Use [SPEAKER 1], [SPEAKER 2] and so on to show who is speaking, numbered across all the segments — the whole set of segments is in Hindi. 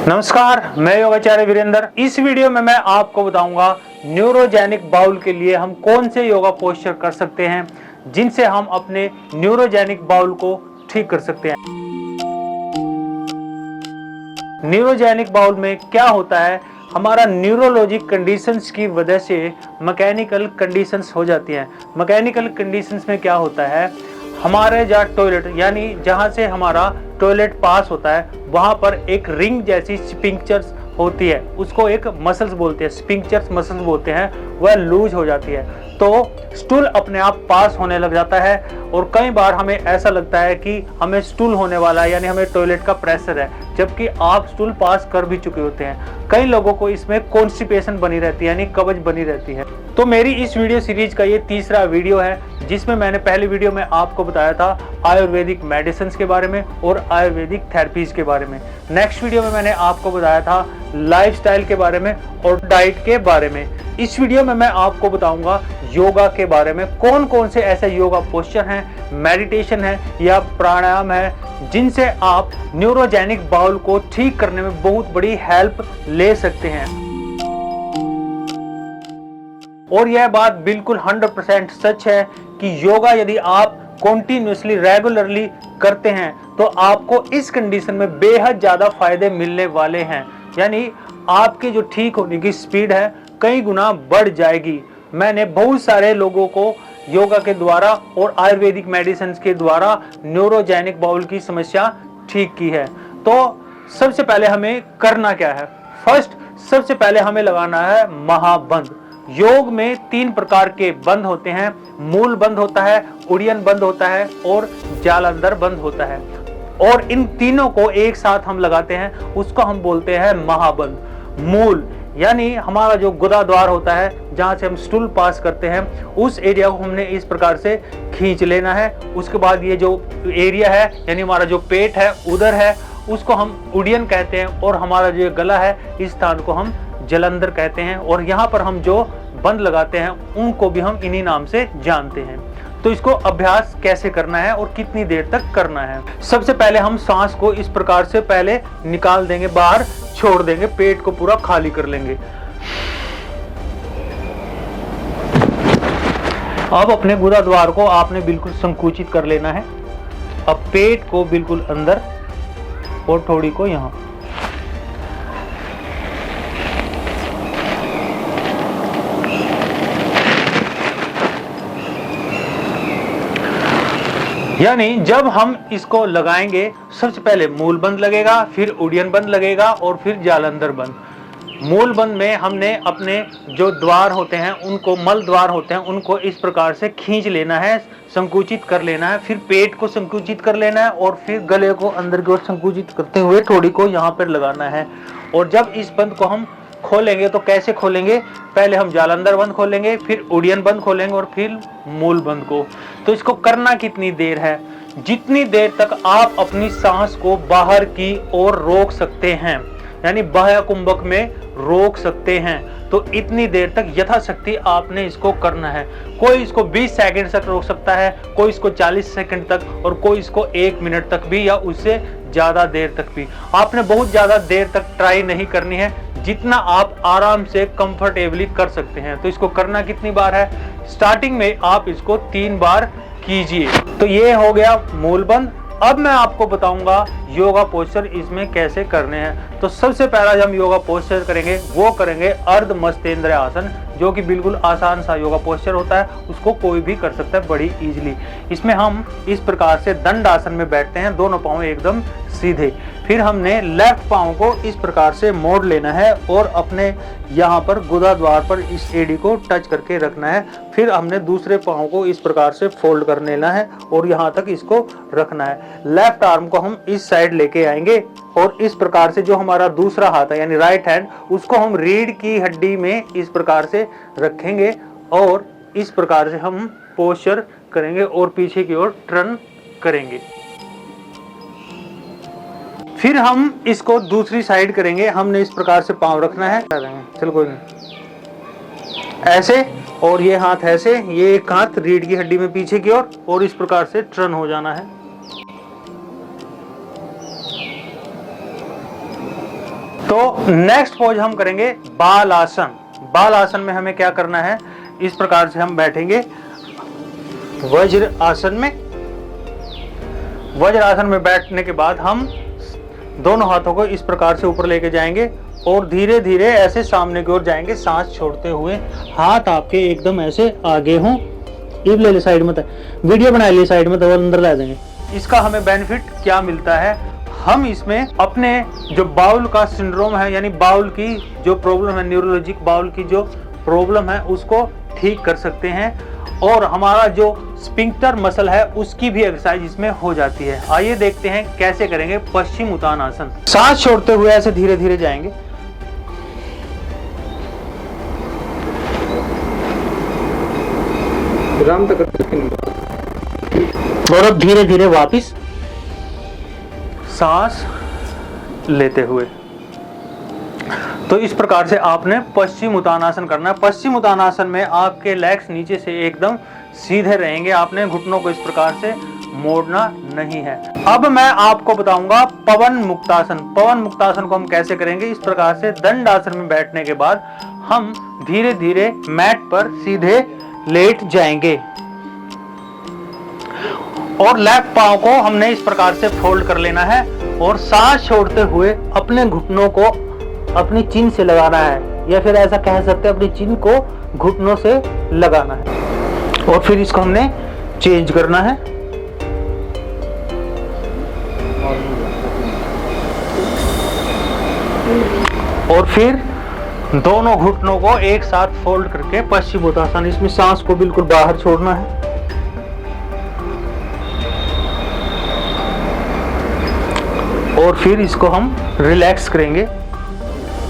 [SPEAKER 1] नमस्कार, मैं योगाचार्य वीरेंद्र। इस वीडियो में मैं आपको बताऊंगा न्यूरोजेनिक बाउल के लिए हम कौन से योगा पोस्चर कर सकते हैं जिनसे हम अपने न्यूरोजेनिक बाउल को ठीक कर सकते हैं। न्यूरोजेनिक बाउल में क्या होता है, हमारा न्यूरोलॉजिक कंडीशंस की वजह से मैकेनिकल कंडीशंस हो जाती हैं। मैकेनिकल कंडीशंस में क्या होता है, हमारे जहाँ टॉयलेट यानी जहाँ से हमारा टॉयलेट पास होता है वहाँ पर एक रिंग जैसी स्पिंक्चर्स होती है, उसको एक मसल्स बोलते हैं, स्पिंक्चर्स मसल्स बोलते हैं, वह लूज हो जाती है तो स्टूल अपने आप पास होने लग जाता है। और कई बार हमें ऐसा लगता है कि हमें स्टूल होने वाला है, यानी हमें टॉयलेट का प्रेशर है, जबकि आप स्टूल पास कर भी चुके होते हैं। कई लोगों को इसमें कॉन्स्टिपेशन बनी रहती है, यानी कब्ज बनी रहती है। तो मेरी इस वीडियो सीरीज का ये तीसरा वीडियो है, जिसमें मैंने पहले वीडियो में आपको बताया था आयुर्वेदिक मेडिसिन के बारे में और आयुर्वेदिक थेरेपीज के बारे में। नेक्स्ट वीडियो में मैंने आपको बताया था लाइफस्टाइल के बारे में और डाइट के बारे में। इस वीडियो में मैं आपको बताऊंगा योगा के बारे में, कौन कौन से ऐसे योगा पोस्चर हैं, मेडिटेशन है या प्राणायाम है जिनसे आप न्यूरोजेनिक बाउल को ठीक करने में बहुत बड़ी हेल्प ले सकते हैं। और यह बात बिल्कुल 100% सच है कि योगा यदि आप कॉन्टिन्यूसली रेगुलरली करते हैं तो आपको इस कंडीशन में बेहद ज्यादा फायदे मिलने वाले हैं, यानी आपकी जो ठीक होने की स्पीड है कई गुना बढ़ जाएगी। मैंने बहुत सारे लोगों को योगा के द्वारा और आयुर्वेदिक मेडिसिन के द्वारा न्यूरोजेनिक बाउल की समस्या ठीक की है। तो सबसे पहले हमें करना क्या है, सबसे पहले हमें लगाना है महाबंध। योग में 3 प्रकार के बंध होते हैं, मूल बंध होता है, उड़ियन बंध होता है और जालंधर बंध होता है। और इन तीनों को एक साथ हम लगाते हैं, उसको हम बोलते हैं महाबंध। मूल यानी हमारा जो गुदा द्वार होता है जहां से हम स्टूल पास करते हैं, उस एरिया को हमने इस प्रकार से खींच लेना है। उसके बाद ये जो एरिया है यानी हमारा जो पेट है उधर है, उसको हम उड़ियन कहते हैं। और हमारा जो गला है इस स्थान को हम जलंधर कहते हैं। और यहाँ पर हम जो बंद लगाते हैं उनको भी हम इन्हीं नाम से जानते हैं। तो इसको अभ्यास कैसे करना है और कितनी देर तक करना है। सबसे पहले हम सांस को इस प्रकार से पहले निकाल देंगे, बाहर छोड़ देंगे, पेट को पूरा खाली कर लेंगे। अब अपने गुदा द्वार को आपने बिल्कुल संकुचित कर लेना है। अब पेट को बिल्कुल अंदर और थोड़ी को यहाँ। यानी जब हम इसको लगाएंगे सबसे पहले मूल बंद लगेगा, फिर उड़ियन बंद लगेगा और फिर जालंधर बंद। मूल बंद में हमने अपने जो द्वार होते हैं उनको, मल द्वार होते हैं उनको इस प्रकार से खींच लेना है, संकुचित कर लेना है। फिर पेट को संकुचित कर लेना है और फिर गले को अंदर की ओर संकुचित करते हुए थोड़ी को यहाँ पर लगाना है। और जब इस बंद को हम खोलेंगे तो कैसे खोलेंगे, पहले हम जालंधर बंद खोलेंगे, फिर उड़ियन बंद खोलेंगे और फिर मूल बंद को। तो इसको करना कितनी देर है, जितनी देर तक आप अपनी सांस को बाहर की ओर रोक सकते हैं, यानी बाह्य कुंभक में रोक सकते हैं, तो इतनी देर तक यथाशक्ति आपने इसको करना है। कोई इसको 20 सेकंड तक रोक सकता है, कोई इसको 40 सेकंड तक और कोई इसको 1 मिनट तक भी या उससे ज्यादा देर तक भी। आपने बहुत ज्यादा देर तक ट्राई नहीं करनी है, जितना आप आराम से कंफर्टेबली कर सकते हैं। तो इसको करना कितनी बार है, स्टार्टिंग में आप इसको 3 बार कीजिए। तो ये हो गया मूल बंद। अब मैं आपको बताऊंगा योगा पोस्चर इसमें कैसे करने हैं। तो सबसे पहला जो हम योगा पोस्चर करेंगे वो करेंगे अर्ध मस्तेंद्र आसन, जो कि बिल्कुल आसान सा योगा पोस्चर होता है, उसको कोई भी कर सकता है बड़ी इजीली। इसमें हम इस प्रकार से दंड आसन में बैठते हैं, दोनों पांव एकदम सीधे। फिर हमने लेफ्ट पांव को इस प्रकार से मोड़ लेना है और अपने यहाँ पर गुदा द्वार पर इस एड़ी को टच करके रखना है। फिर हमने दूसरे पांव को इस प्रकार से फोल्ड कर लेना है और यहाँ तक इसको रखना है। लेफ्ट आर्म को हम इस साइड लेके आएंगे और इस प्रकार से जो हमारा दूसरा हाथ है यानी राइट हैंड, उसको हम रीढ़ की हड्डी में इस प्रकार से रखेंगे और इस प्रकार से हम पोस्चर करेंगे और पीछे की ओर टर्न करेंगे। फिर हम इसको दूसरी साइड करेंगे, हमने इस प्रकार से पांव रखना है, चलो कोई नहीं, ऐसे, और ये हाथ ऐसे, ये एक हाथ रीढ़ की हड्डी में पीछे की ओर और इस प्रकार से टर्न हो जाना है। तो नेक्स्ट पोज हम करेंगे बाल आसन। बाल आसन में हमें क्या करना है, इस प्रकार से हम बैठेंगे वज्र आसन में। वज्र आसन में बैठने के बाद हम दोनों हाथों को इस प्रकार से ऊपर लेके जाएंगे और धीरे धीरे ऐसे सामने की ओर जाएंगे, सांस छोड़ते हुए। हाथ आपके एकदम ऐसे आगे हों। इब ले ले साइड में, वीडियो बना लिए साइड में, तो अंदर ला देंगे। इसका हमें बेनिफिट क्या मिलता है, हम इसमें अपने जो बाउल का सिंड्रोम है, यानी बाउल की जो प्रॉब्लम है, न्यूरोलॉजिक बाउल की जो प्रॉब्लम है, उसको ठीक कर सकते हैं और हमारा जो स्फिंक्टर मसल है उसकी भी एक्सरसाइज इसमें हो जाती है। आइए देखते हैं कैसे करेंगे पश्चिम उत्तानासन। सांस छोड़ते हुए ऐसे धीरे धीरे जाएंगे और अब धीरे धीरे वापिस सांस लेते हुए। तो इस प्रकार से आपने पश्चिम उत्तानासन करना है। पश्चिम उत्तानासन में आपके लेग्स नीचे से एकदम सीधे रहेंगे, आपने घुटनों को इस प्रकार से मोड़ना नहीं है। अब मैं आपको बताऊंगा पवन मुक्तासन। पवन मुक्तासन को हम कैसे करेंगे, इस प्रकार से दंडासन में बैठने के बाद हम धीरे धीरे मैट पर सीधे लेट जाएंगे और लेफ्ट पांव को हमने इस प्रकार से फोल्ड कर लेना है और सांस छोड़ते हुए अपने घुटनों को अपनी चिन से लगाना है, या फिर ऐसा कह सकते हैं अपनी चिन को घुटनों से लगाना है। और फिर इसको हमने चेंज करना है और फिर दोनों घुटनों को एक साथ फोल्ड करके पश्चिम उत्तानासन। इसमें सांस को बिल्कुल बाहर छोड़ना है और फिर इसको हम रिलैक्स करेंगे।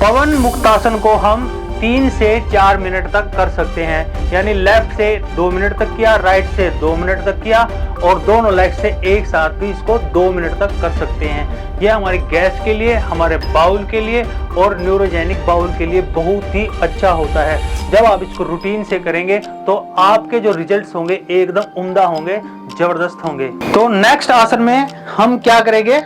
[SPEAKER 1] पवन मुक्तासन को हम 3 से 4 मिनट तक कर सकते हैं, यानी लेफ्ट से 2 मिनट तक किया, राइट से 2 मिनट तक किया और दोनों लेग से एक साथ भी इसको 2 मिनट तक कर सकते हैं। यह हमारी गैस के लिए, हमारे बाउल के लिए और न्यूरोजेनिक बाउल के लिए बहुत ही अच्छा होता है। जब आप इसको रूटीन से करेंगे तो आपके जो रिजल्ट्स होंगे एकदम उम्दा होंगे, जबरदस्त होंगे। तो नेक्स्ट आसन में हम क्या करेंगे,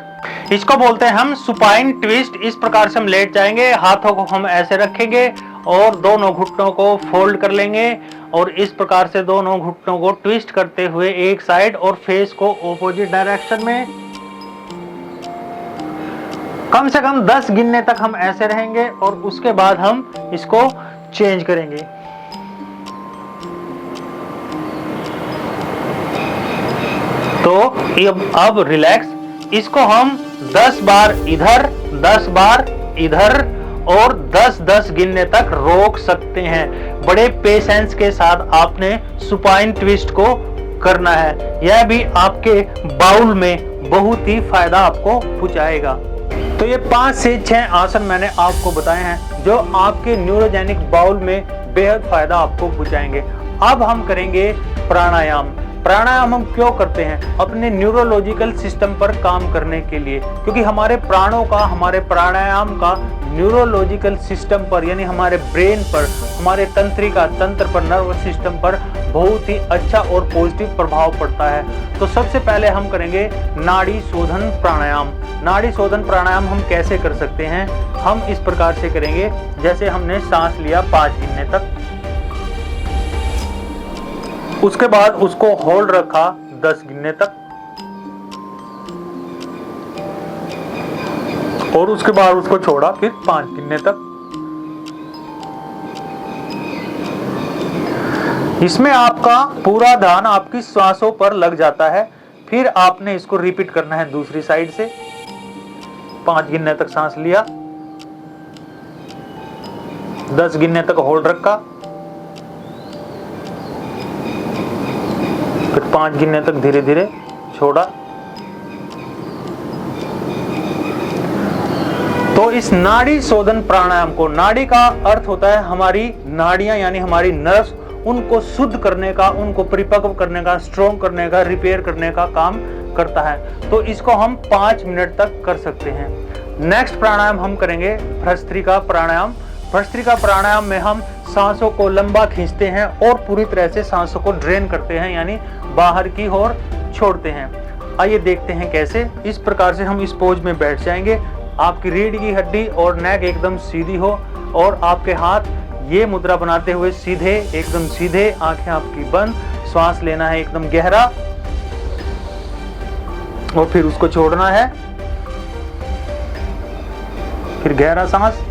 [SPEAKER 1] इसको बोलते हैं हम सुपाइन ट्विस्ट। इस प्रकार से हम लेट जाएंगे, हाथों को हम ऐसे रखेंगे और दोनों घुटनों को फोल्ड कर लेंगे और इस प्रकार से दोनों घुटनों को ट्विस्ट करते हुए एक साइड और फेस को ऑपोजिट डायरेक्शन में कम से कम 10 गिनने तक हम ऐसे रहेंगे और उसके बाद हम इसको चेंज करेंगे। तो अब रिलैक्स, इसको हम 10 बार इधर, 10 बार इधर और 10-10 गिनने तक रोक सकते हैं। बड़े पेशेंस के साथ आपने सुपाइन ट्विस्ट को करना है, यह भी आपके बाउल में बहुत ही फायदा आपको पहुंचाएगा। तो ये 5 से 6 आसन मैंने आपको बताए हैं जो आपके न्यूरोजेनिक बाउल में बेहद फायदा आपको पहुंचाएंगे। अब हम करेंगे प्राणायाम। प्राणायाम हम क्यों करते हैं, अपने न्यूरोलॉजिकल सिस्टम पर काम करने के लिए, क्योंकि हमारे प्राणों का, हमारे प्राणायाम का न्यूरोलॉजिकल सिस्टम पर, यानी हमारे ब्रेन पर, हमारे तंत्रिका तंत्र पर, नर्वस सिस्टम पर बहुत ही अच्छा और पॉजिटिव प्रभाव पड़ता है। तो सबसे पहले हम करेंगे नाड़ी शोधन प्राणायाम। नाड़ी शोधन प्राणायाम हम कैसे कर सकते हैं, हम इस प्रकार से करेंगे, जैसे हमने सांस लिया 5 गिनने तक, उसके बाद उसको होल्ड रखा 10 गिनने तक और उसके बाद उसको छोड़ा फिर 5 गिनने तक। इसमें आपका पूरा ध्यान आपकी श्वासों पर लग जाता है। फिर आपने इसको रिपीट करना है दूसरी साइड से। 5 गिनने तक सांस लिया, 10 गिनने तक होल्ड रखा, फिर 5 गिनने तक धीरे धीरे छोड़ा। तो इस नाड़ी शोधन प्राणायाम को, नाड़ी का अर्थ होता है हमारी नाड़ियां यानी हमारी नर्व्स, उनको शुद्ध करने का, उनको परिपक्व करने का, स्ट्रॉन्ग करने का, रिपेयर करने का काम करता है। तो इसको हम 5 मिनट तक कर सकते हैं। नेक्स्ट प्राणायाम हम करेंगे भस्त्रिका प्राणायाम। भस्त्रिका प्राणायाम में हम सांसों को लंबा खींचते हैं और पूरी तरह से सांसों को ड्रेन करते हैं, यानी बाहर की ओर छोड़ते हैं। आइए देखते हैं कैसे। इस प्रकार से हम इस पोज में बैठ जाएंगे, आपकी रीढ़ की हड्डी और नेक एकदम सीधी हो और आपके हाथ ये मुद्रा बनाते हुए सीधे, एकदम सीधे, आंखें आपकी बंद, श्वास लेना है एकदम गहरा और फिर उसको छोड़ना है, फिर गहरा सांस।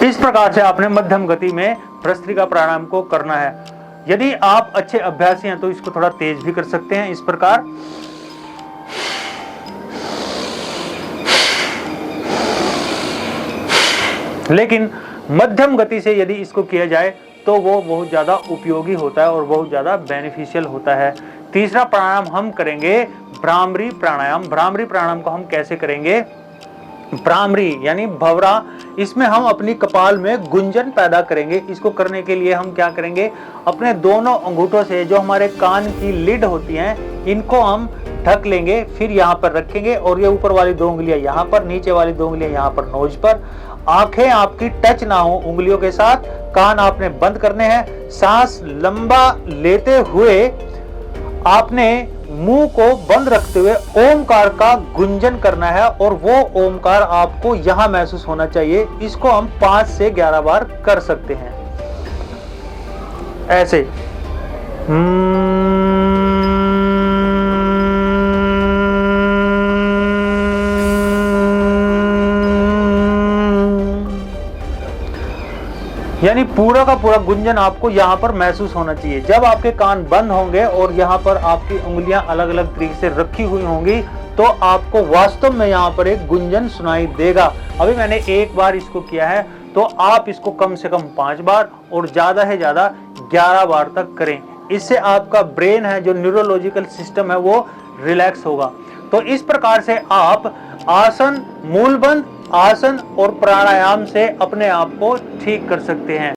[SPEAKER 1] इस प्रकार से आपने मध्यम गति में भस्त्रिका प्राणायाम को करना है। यदि आप अच्छे अभ्यासी हैं तो इसको थोड़ा तेज भी कर सकते हैं, इस प्रकार। लेकिन मध्यम गति से यदि इसको किया जाए तो वो बहुत ज्यादा उपयोगी होता है और बहुत ज्यादा बेनिफिशियल होता है। तीसरा प्राणायाम हम करेंगे भ्रामरी प्राणायाम। भ्रामरी प्राणायाम को हम कैसे करेंगे? भ्रामरी यानी भंवरा, इसमें हम अपनी कपाल में गुंजन पैदा करेंगे। इसको करने के लिए हम क्या करेंगे, अपने दोनों अंगूठों से जो हमारे कान की लिड होती हैं इनको हम ढक लेंगे, फिर यहाँ पर रखेंगे और ये ऊपर वाली 2 उंगलियां यहाँ पर, नीचे वाली 2 उंगलियां यहाँ पर नोज पर। आंखें आपकी टच ना हो उंगलियों के साथ, कान आपने बंद करने हैं। सांस लंबा लेते हुए आपने मुंह को बंद रखते हुए ओमकार का गुंजन करना है और वो ओमकार आपको यहां महसूस होना चाहिए। इसको हम 5 से 11 बार कर सकते हैं ऐसे। यानी पूरा का पूरा गुंजन आपको यहाँ पर महसूस होना चाहिए। जब आपके कान बंद होंगे और यहाँ पर आपकी उंगलियां अलग अलग तरीके से रखी हुई होंगी तो आपको वास्तव में यहाँ पर एक गुंजन सुनाई देगा। अभी मैंने 1 बार इसको किया है, तो आप इसको कम से कम 5 बार और ज्यादा से ज्यादा 11 बार तक करें। इससे आपका ब्रेन है, जो न्यूरोलॉजिकल सिस्टम है, वो रिलैक्स होगा। तो इस प्रकार से आप आसन, मूलबंध आसन और प्राणायाम से अपने आप को ठीक कर सकते हैं।